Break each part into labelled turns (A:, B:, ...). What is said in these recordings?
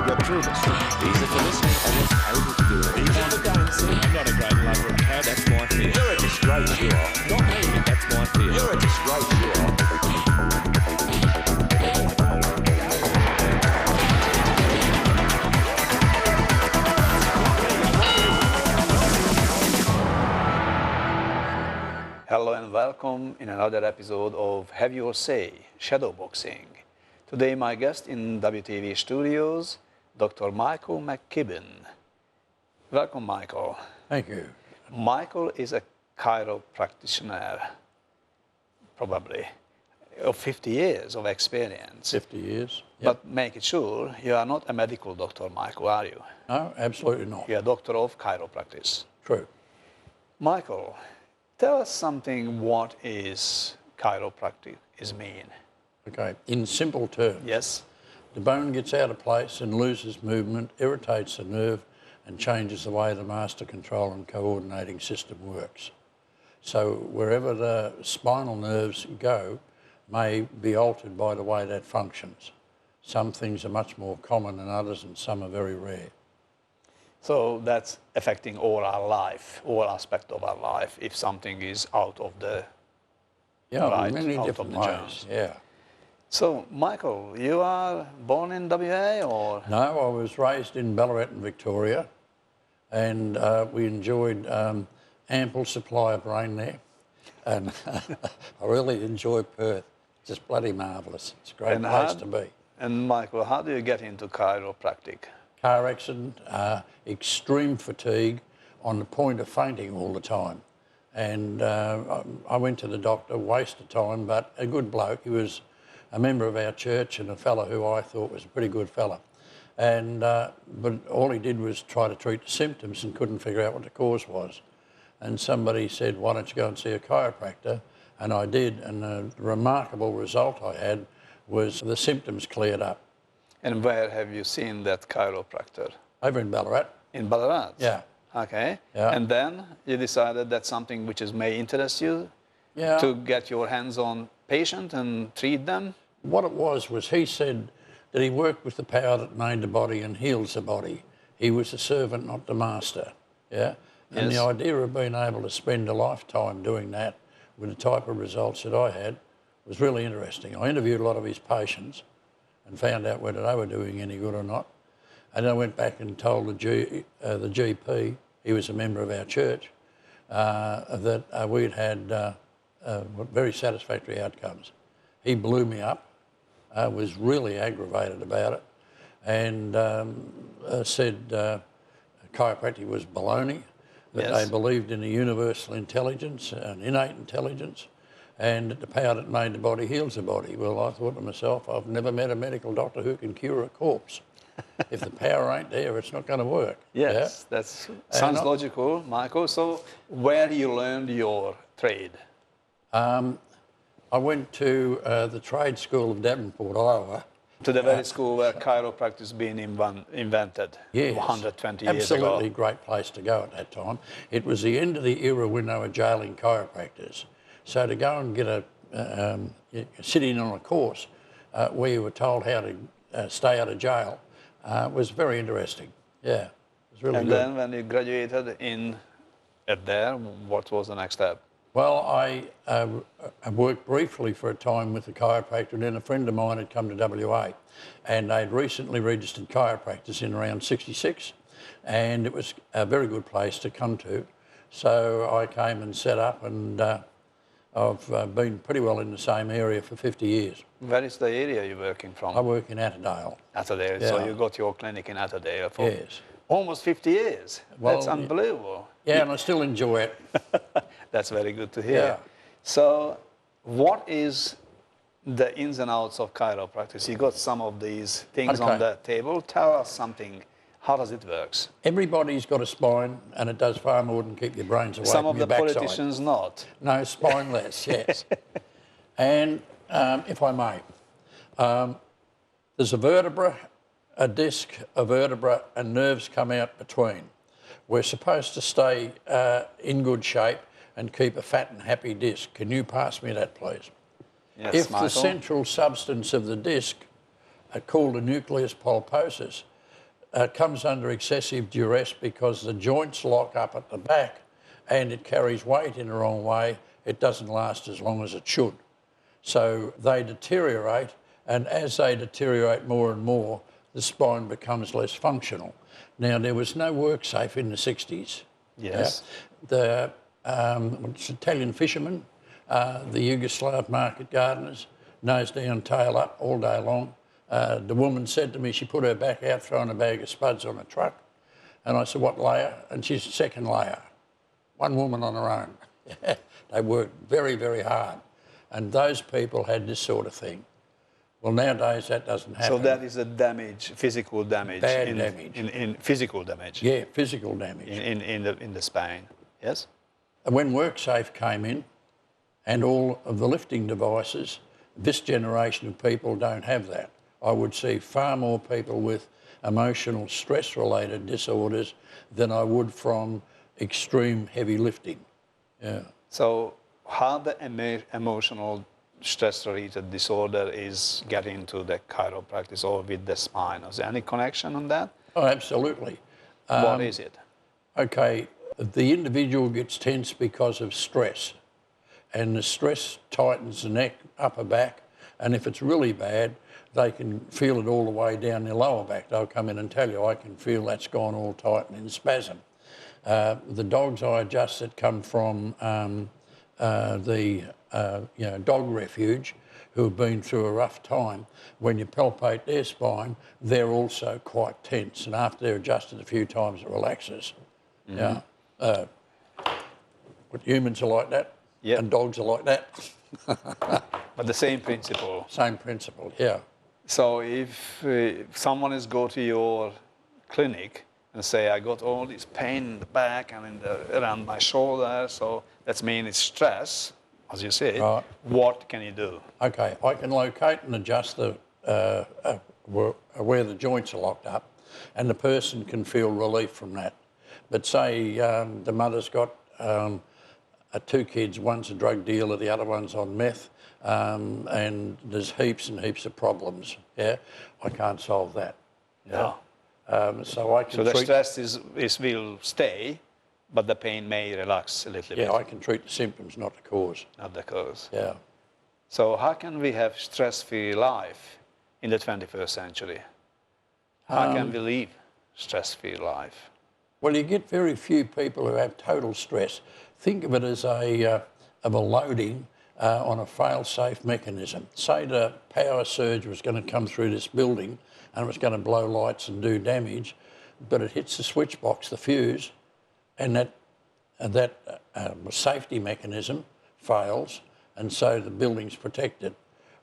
A: get through this.
B: Easy for listening. I wasn't able to do it.
A: Easy for dancing.
B: I'm not a great lover of cats. That's my fear.
A: You're a disgrace, you are.
B: Not me. That's my fear.
A: You're a disgrace, you are.
C: Hello and welcome in another episode of Have Your Say, Shadowboxing. Today my guest in WTV studios, Dr. Michael McKibbin. Welcome, Michael.
D: Thank you.
C: Michael is a chiropractor, probably, of 50 years of experience.
D: 50 years. Yep.
C: But make it sure, you are not a medical doctor, Michael, are you?
D: No, absolutely not.
C: You're a doctor of chiropractic.
D: True.
C: Michael, tell us something what is chiropractic mean.
D: Okay, in simple terms,
C: Yes?
D: the bone gets out of place and loses movement, irritates the nerve and changes the way the master control and coordinating system works. So wherever the spinal nerves go may be altered by the way that functions. Some things are much more common than others and some are very rare.
C: So that's affecting all our life, all aspects of our life, if something is out of the right,
D: many
C: out
D: different
C: of the
D: ways,
C: jones.
D: yeah.
C: So, Michael, you are born in WA or?
D: No, I was raised in Ballarat in Victoria and we enjoyed ample supply of rain there and I really enjoy Perth. Just bloody marvellous. It's a great place to be.
C: And Michael, how do you get into chiropractic?
D: Car accident, extreme fatigue, on the point of fainting all the time. And I went to the doctor, waste of time, but a good bloke. He was a member of our church and a fellow who I thought was a pretty good fella. And, but all he did was try to treat the symptoms and couldn't figure out what the cause was. And somebody said, why don't you go and see a chiropractor? And I did, and the remarkable result I had was the symptoms cleared up.
C: And where have you seen that chiropractor?
D: Over in Ballarat.
C: In Ballarat?
D: Yeah.
C: Okay.
D: Yeah.
C: And then you decided that's something which may interest you
D: Yeah.
C: to get your hands on patient and treat them?
D: What it was he said that he worked with the power that made the body and heals the body. He was the servant, not the master. Yeah. And
C: Yes.
D: the idea of being able to spend a lifetime doing that with the type of results that I had was really interesting. I interviewed a lot of his patients and found out whether they were doing any good or not. And then I went back and told the GP, he was a member of our church, that we'd had very satisfactory outcomes. He blew me up, was really aggravated about it, and said chiropractic was baloney, that
C: Yes.
D: they believed in a universal intelligence, an innate intelligence, and that the power that made the body heals the body. Well, I thought to myself, I've never met a medical doctor who can cure a corpse. If the power ain't there, it's not going to work.
C: Yes,
D: Yeah?
C: that sounds logical, Michael. So where you learned your trade?
D: I went to the trade school of Davenport, Iowa.
C: To the very school where chiropractic is being invented
D: Yes,
C: 120 years ago.
D: absolutely great place to go at that time. It was the end of the era when they were jailing chiropractors. So to go and get sit in on a course where you were told how to stay out of jail was very interesting. Yeah, it was really
C: And
D: good.
C: then when you graduated at there, what was the next step?
D: Well, I worked briefly for a time with a chiropractor, and then a friend of mine had come to WA, and they'd recently registered chiropractors in around '66, and it was a very good place to come to. So I came and set up, and I've been pretty well in the same area for 50 years.
C: Where is the area you're working from?
D: I work in Attadale.
C: Attadale.
D: Yeah.
C: So you got your clinic in Attadale for
D: Yes.
C: almost 50 years.
D: Well,
C: That's unbelievable.
D: Yeah, and I still enjoy it.
C: That's very good to hear.
D: Yeah.
C: So what is the ins and outs of chiropractic? You got some of these things on
D: Okay.
C: the table. Tell us something. How does it work?
D: Everybody's got a spine, and it does far more than keep your brains away
C: Some
D: from
C: of
D: your
C: the
D: backside.
C: politicians not.
D: No, spineless, yes. And if I may, there's a vertebra, a disc, a vertebra, and nerves come out between. We're supposed to stay in good shape and keep a fat and happy disc. Can you pass me that, please?
C: Yes,
D: If
C: Michael.
D: the central substance of the disc, called a nucleus pulposus, comes under excessive duress because the joints lock up at the back and it carries weight in the wrong way. It doesn't last as long as it should. So they deteriorate, and as they deteriorate more and more, the spine becomes less functional. Now, there was no WorkSafe in the 60s.
C: Yes.
D: The Italian fishermen, the Yugoslav market gardeners, nose down, tail up all day long. The woman said to me, she put her back out throwing a bag of spuds on a truck. And I said, what layer? And she said, second layer. One woman on her own. They worked very, very hard. And those people had this sort of thing. Well, nowadays that doesn't happen.
C: So that is a damage, physical damage.
D: Bad damage.
C: In physical damage.
D: Yeah, physical damage.
C: In the spine. Yes?
D: And when WorkSafe came in and all of the lifting devices, this generation of people don't have that. I would see far more people with emotional stress-related disorders than I would from extreme heavy lifting. Yeah.
C: So how the emotional stress-related disorder is getting to the chiropractic or with the spine? Is there any connection on that?
D: Oh, absolutely.
C: What is it?
D: Okay, the individual gets tense because of stress, and the stress tightens the neck, upper back, and if it's really bad, they can feel it all the way down their lower back. They'll come in and tell you, I can feel that's gone all tight and in spasm. The dogs I adjust that come from dog refuge, who have been through a rough time, when you palpate their spine, they're also quite tense, and after they're adjusted a few times, it relaxes. Mm-hmm. Yeah. But humans are like that,
C: yep.
D: And dogs are like that.
C: But the same principle.
D: Same principle, yeah.
C: So if someone is go to your clinic and say, I got all this pain in the back and around my shoulder, so that means it's stress, as you said,
D: right.
C: What can you do? Okay,
D: I can locate and adjust the where the joints are locked up, and the person can feel relief from that. But say the mother's got two kids, one's a drug dealer, the other one's on meth, and there's heaps and heaps of problems, yeah? I can't solve that.
C: Yeah.
D: So I can
C: So the stress will stay, but the pain may relax a little bit.
D: Yeah, I can treat the symptoms, not the cause.
C: Not the cause.
D: Yeah.
C: So how can we have stress-free life in the 21st century? How can we live stress-free life?
D: Well, you get very few people who have total stress. Think of it as a loading on a fail-safe mechanism. Say the power surge was going to come through this building and it was going to blow lights and do damage, but it hits the switch box, the fuse, and that safety mechanism fails, and so the building's protected.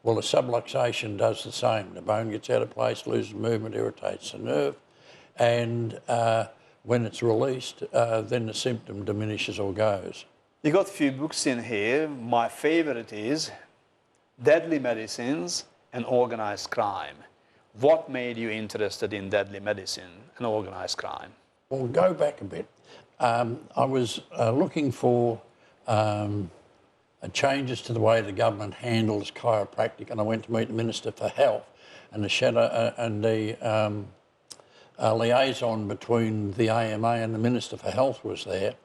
D: Well, the subluxation does the same. The bone gets out of place, loses movement, irritates the nerve, and when it's released, then the symptom diminishes or goes.
C: You got a few books in here. My favorite is Deadly Medicines and Organized Crime. What made you interested in deadly medicine and organized crime?
D: Well, go back a bit. I was looking for changes to the way the government handles chiropractic, and I went to meet the Minister for Health, and the liaison between the AMA and the Minister for Health was there.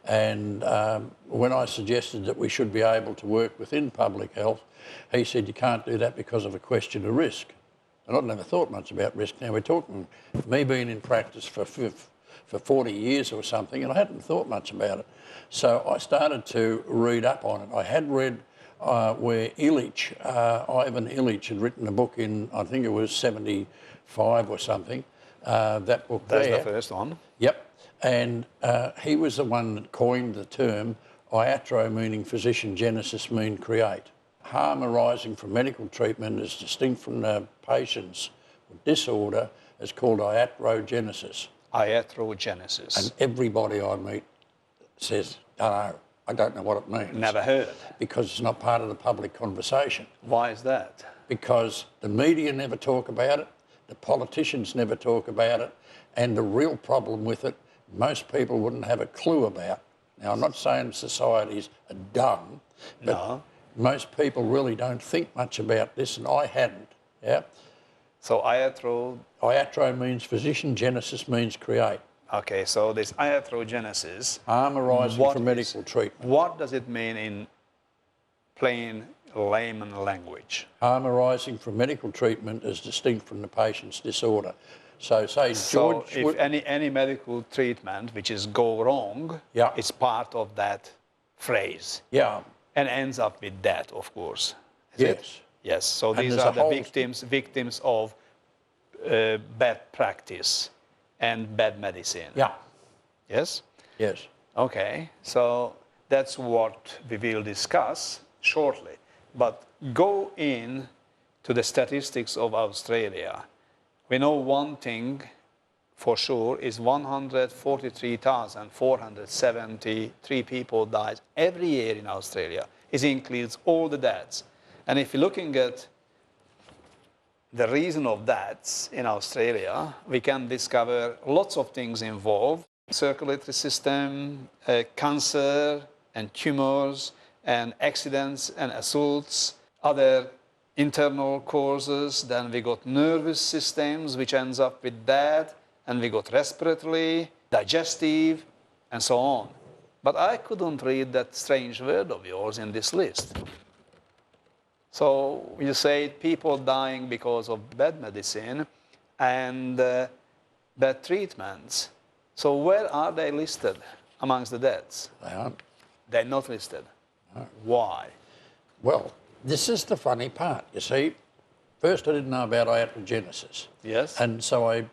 D: And when I suggested that we should be able to work within public health, he said, you can't do that because of a question of risk. And I'd never thought much about risk. Now, we're talking me being in practice for 40 years or something, and I hadn't thought much about it. So I started to read up on it. I had read where Illich, Ivan Illich, had written a book in, I think it was 75 or something. That book
C: That's
D: there.
C: the first one.
D: Yep. And he was the one that coined the term iatro, meaning physician, genesis, mean create. Harm arising from medical treatment is distinct from the patient's disorder is called iatrogenesis.
C: Iatrogenesis.
D: And everybody I meet says, I don't know what it means.
C: Never heard.
D: Because it's not part of the public conversation.
C: Why is that?
D: Because the media never talk about it, the politicians never talk about it, and the real problem with it, most people wouldn't have a clue about. Now, I'm not saying societies are dumb, but most people really don't think much about this, and I hadn't. Yeah.
C: So iatro,
D: Iatro means physician, genesis means create.
C: okay, so this iatrogenesis,
D: Harm arising
C: what
D: from medical treatment.
C: what does it mean in plain layman language?
D: Harm arising from medical treatment is distinct from the patient's disorder. So say
C: So
D: George...
C: if any medical treatment which is go wrong,
D: Yeah.
C: it's part of that phrase
D: Yeah,
C: and ends up with death, of course. Is
D: yes.
C: it? Yes. So
D: And
C: these
D: there's
C: are
D: a
C: the
D: whole-
C: victims of bad practice and bad medicine.
D: Yeah,
C: Yes.
D: yes.
C: Okay. So that's what we will discuss shortly. But go in to the statistics of Australia. We know one thing for sure is 143,473 people died every year in Australia. It includes all the deaths. And if you're looking at the reason of deaths in Australia, we can discover lots of things involved. Circulatory system, cancer and tumors and accidents and assaults, other internal causes. Then we got nervous systems, which ends up with that. And we got respiratory, digestive, and so on. But I couldn't read that strange word of yours in this list. So you say people dying because of bad medicine and bad treatments. So where are they listed amongst the deaths?
D: They aren't.
C: They're not listed.
D: No.
C: Why?
D: Well, this is the funny part, you see. First, I didn't know about iatrogenesis.
C: Yes.
D: And so I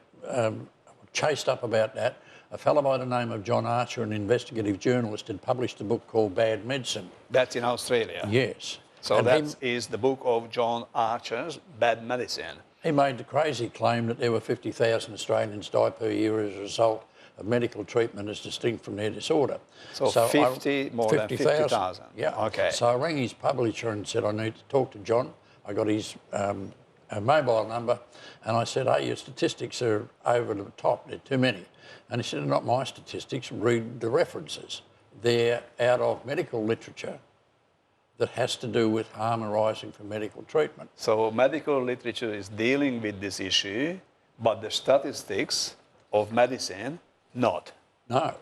D: chased up about that. A fellow by the name of John Archer, an investigative journalist, had published a book called Bad Medicine.
C: That's in Australia.
D: Yes.
C: So
D: And
C: that is the book of John Archer's Bad Medicine.
D: he made the crazy claim that there were 50,000 Australians die per year as a result of medical treatment as distinct from their disorder.
C: So 50, more than 50,000.
D: Yeah.
C: Okay.
D: So I rang his publisher and said, I need to talk to John. I got his mobile number and I said, hey, your statistics are over the top, they're too many. And he said, not my statistics, read the references. They're out of medical literature that has to do with harm arising from medical treatment.
C: So medical literature is dealing with this issue, but the statistics of medicine, not.
D: No.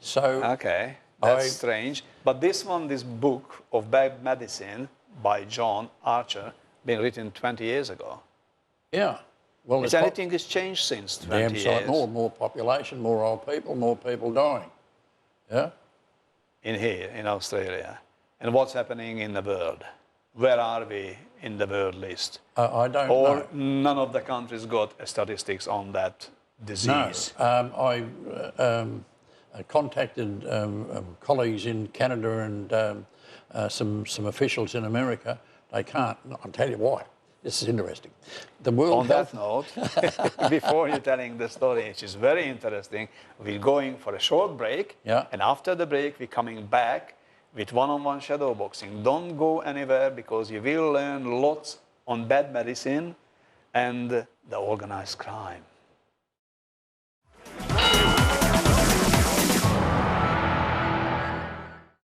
D: So
C: Okay, that's
D: I-
C: strange. But this book of Bad Medicine by John Archer, been written 20 years ago.
D: yeah. Well,
C: Has
D: there's
C: anything has changed since 20
D: damn
C: years?
D: sight more population, more old people, more people dying. Yeah.
C: In here, in Australia. And what's happening in the world? Where are we in the world list?
D: I don't
C: Or
D: know.
C: none of the countries got statistics on that
D: No.
C: disease?
D: I contacted colleagues in Canada and some officials in America. They can't. I'll tell you why. This is interesting. The World
C: On
D: Health...
C: that note, before you're telling the story, which is very interesting, we're going for a short break.
D: Yeah.
C: And after the break, we're coming back with one-on-one shadow boxing. Don't go anywhere because you will learn lots on bad medicine and the organized crime.